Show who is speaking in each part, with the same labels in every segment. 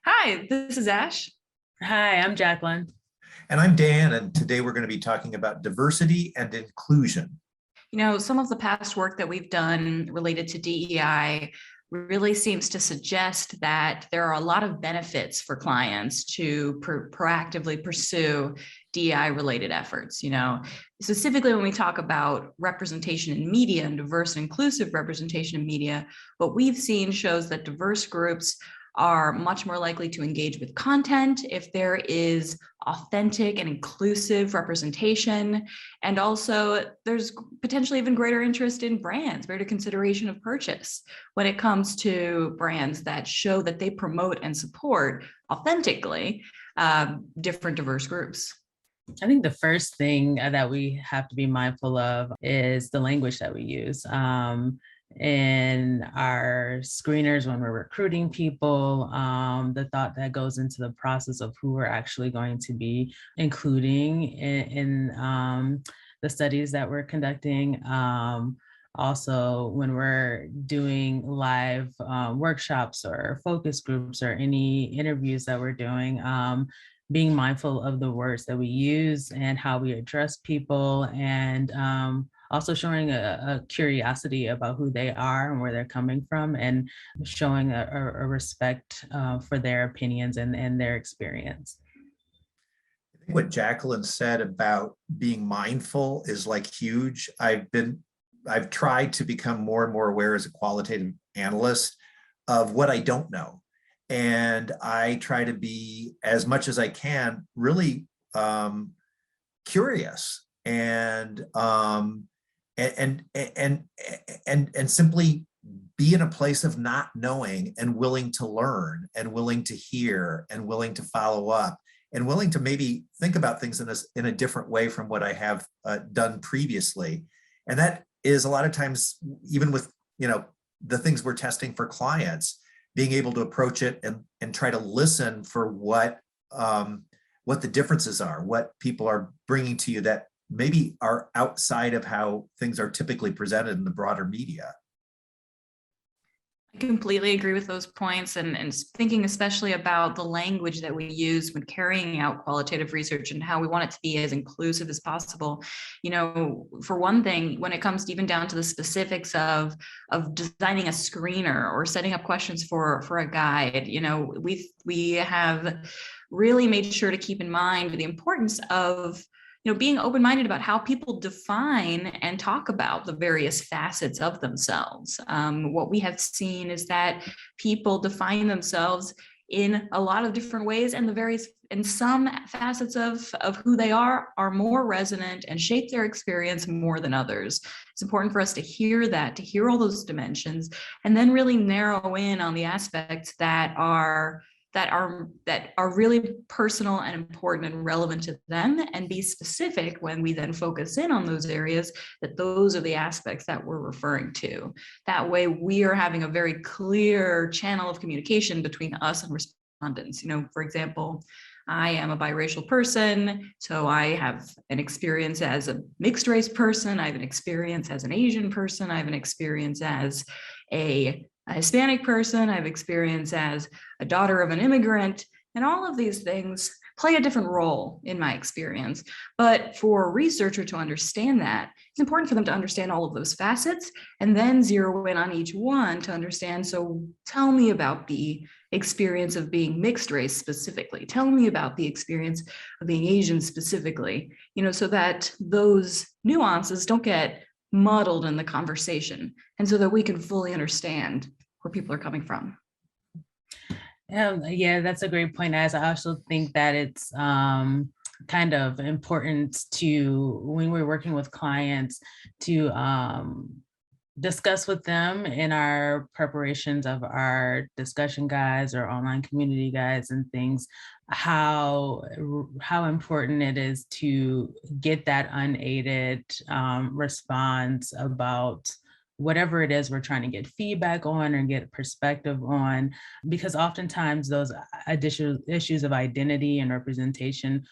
Speaker 1: Hi, this is Ash.
Speaker 2: Hi, I'm Jacqueline.
Speaker 3: And I'm Dan, and today we're going to be talking about diversity and inclusion.
Speaker 1: Some of the past work that we've done related to DEI really seems to suggest that there are a lot of benefits for clients to proactively pursue DEI related efforts. Specifically when we talk about representation in media and diverse and inclusive representation in media, what we've seen shows that diverse groups are much more likely to engage with content if there is authentic and inclusive representation. And also there's potentially even greater interest in brands, greater consideration of purchase when it comes to brands that show that they promote and support authentically different diverse groups.
Speaker 2: I think the first thing that we have to be mindful of is the language that we use. In our screeners when we're recruiting people, the thought that goes into the process of who we're actually going to be including in the studies that we're conducting. Also, when we're doing live workshops or focus groups or any interviews that we're doing, being mindful of the words that we use and how we address people, and also showing a curiosity about who they are and where they're coming from, and showing a respect for their opinions and their experience.
Speaker 3: I think what Jacqueline said about being mindful is like huge. I've tried to become more and more aware as a qualitative analyst of what I don't know. And I try to be, as much as I can, really curious and simply be in a place of not knowing and willing to learn and willing to hear and willing to follow up and willing to maybe think about things in a different way from what I have done previously. And that is a lot of times, even with the things we're testing for clients, being able to approach it and try to listen for what the differences are, what people are bringing to you that maybe are outside of how things are typically presented in the broader media.
Speaker 1: I completely agree with those points, and thinking especially about the language that we use when carrying out qualitative research and how we want it to be as inclusive as possible. For one thing, when it comes even down to the specifics of designing a screener or setting up questions for a guide, we have really made sure to keep in mind the importance of being open-minded about how people define and talk about the various facets of themselves. What we have seen is that people define themselves in a lot of different ways, and some facets of who they are more resonant and shape their experience more than others. It's important for us to hear that, to hear all those dimensions, and then really narrow in on the aspects that are really personal and important and relevant to them, and be specific when we then focus in on those areas, that those are the aspects that we're referring to. That way we are having a very clear channel of communication between us and respondents. For example, I am a biracial person, so I have an experience as a mixed race person, I have an experience as an Asian person, I have an experience as a Hispanic person, I have experience as a daughter of an immigrant, and all of these things play a different role in my experience. But for a researcher to understand that, it's important for them to understand all of those facets and then zero in on each one to understand, so tell me about the experience of being mixed race specifically. Tell me about the experience of being Asian specifically, so that those nuances don't get muddled in the conversation, and so that we can fully understand where people are coming from.
Speaker 2: Yeah, that's a great point. As I also think that it's kind of important to, when we're working with clients, to discuss with them in our preparations of our discussion guides or online community guides and things, how important it is to get that unaided response about whatever it is we're trying to get feedback on or get perspective on, because oftentimes those additional issues of identity and representation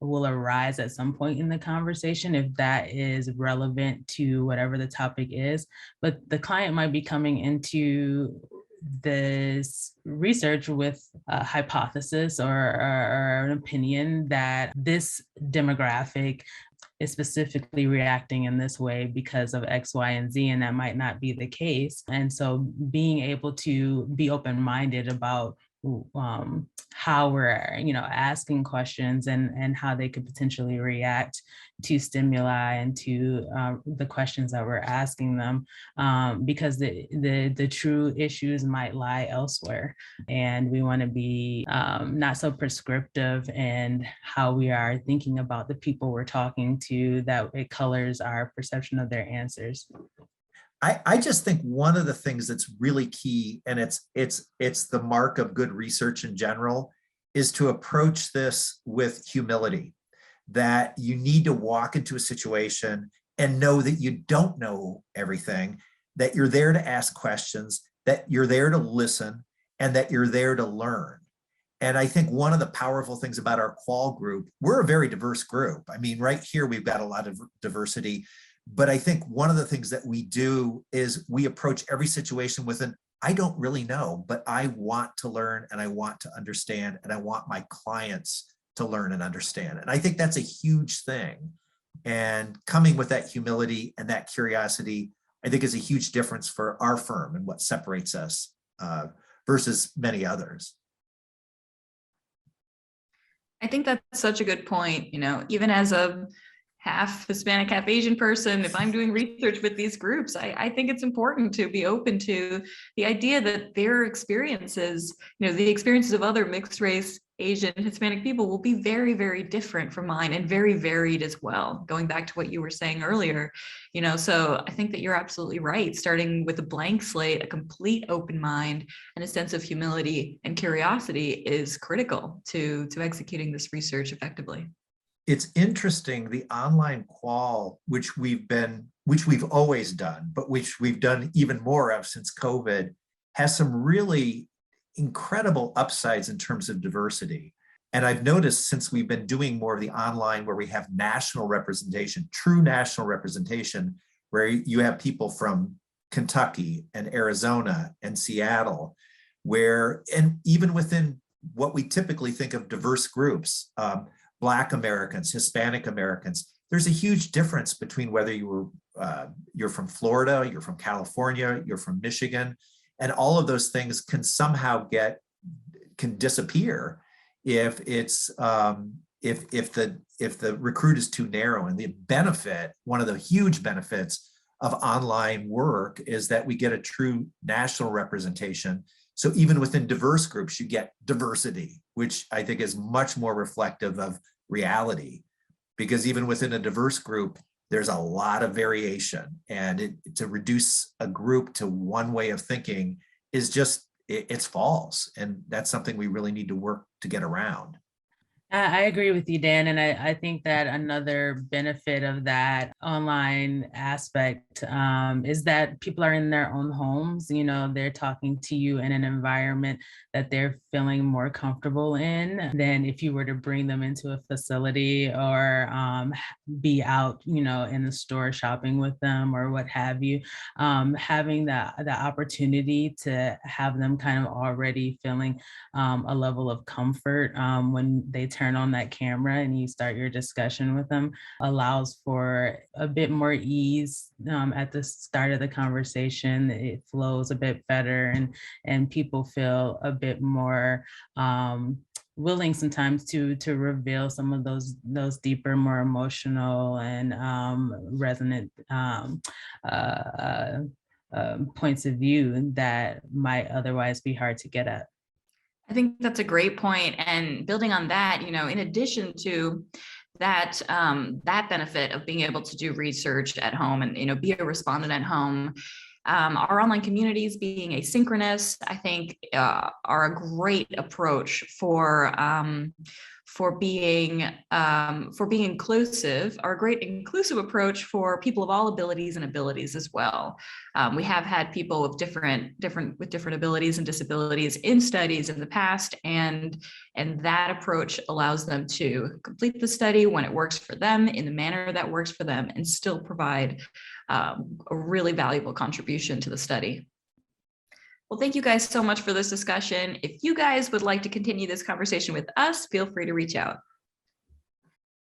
Speaker 2: will arise at some point in the conversation if that is relevant to whatever the topic is. But the client might be coming into this research with a hypothesis or an opinion that this demographic is specifically reacting in this way because of X, Y, and Z, and that might not be the case. And so being able to be open-minded about how we're, asking questions and how they could potentially react to stimuli and to the questions that we're asking them, because the true issues might lie elsewhere. And we want to be not so prescriptive in how we are thinking about the people we're talking to, that it colors our perception of their answers.
Speaker 3: I just think one of the things that's really key, and it's the mark of good research in general, is to approach this with humility, that you need to walk into a situation and know that you don't know everything, that you're there to ask questions, that you're there to listen, and that you're there to learn. And I think one of the powerful things about our Qual group, we're a very diverse group. I mean, right here, we've got a lot of diversity. But I think one of the things that we do is we approach every situation with an, I don't really know, but I want to learn and I want to understand, and I want my clients to learn and understand. And I think that's a huge thing. And coming with that humility and that curiosity, I think is a huge difference for our firm and what separates us versus many others.
Speaker 1: I think that's such a good point. Even as a half Hispanic, half Asian person, if I'm doing research with these groups, I think it's important to be open to the idea that their experiences, the experiences of other mixed race, Asian, Hispanic people will be very, very different from mine and very varied as well. Going back to what you were saying earlier, so I think that you're absolutely right. Starting with a blank slate, a complete open mind, and a sense of humility and curiosity is critical to executing this research effectively.
Speaker 3: It's interesting, the online qual, which we've always done, but which we've done even more of since COVID, has some really incredible upsides in terms of diversity. And I've noticed since we've been doing more of the online, where we have national representation, true national representation, where you have people from Kentucky and Arizona and Seattle, and even within what we typically think of diverse groups, Black Americans, Hispanic Americans, there's a huge difference between whether you're from Florida, you're from California, you're from Michigan, and all of those things can somehow can disappear if the recruit is too narrow. And one of the huge benefits of online work is that we get a true national representation. So even within diverse groups, you get diversity, which I think is much more reflective of reality, because even within a diverse group, there's a lot of variation, and to reduce a group to one way of thinking is it's false. And that's something we really need to work to get around.
Speaker 2: I agree with you, Dan. And I think that another benefit of that online aspect is that people are in their own homes. They're talking to you in an environment that they're feeling more comfortable in than if you were to bring them into a facility or be out, in the store shopping with them or what have you. Having the opportunity to have them kind of already feeling a level of comfort when they turn on that camera and you start your discussion with them allows for a bit more ease at the start of the conversation. It flows a bit better, and people feel a bit more willing sometimes to reveal some of those deeper, more emotional and resonant points of view that might otherwise be hard to get at.
Speaker 1: I think that's a great point. And building on that, in addition to that, that benefit of being able to do research at home and, be a respondent at home, our online communities being asynchronous, I think are a great approach for being inclusive, are a great inclusive approach for people of all abilities and abilities as well. We have had people with different abilities and disabilities in studies in the past, and that approach allows them to complete the study when it works for them in the manner that works for them and still provide a really valuable contribution to the study. Well, thank you guys so much for this discussion. If you guys would like to continue this conversation with us, feel free to reach out.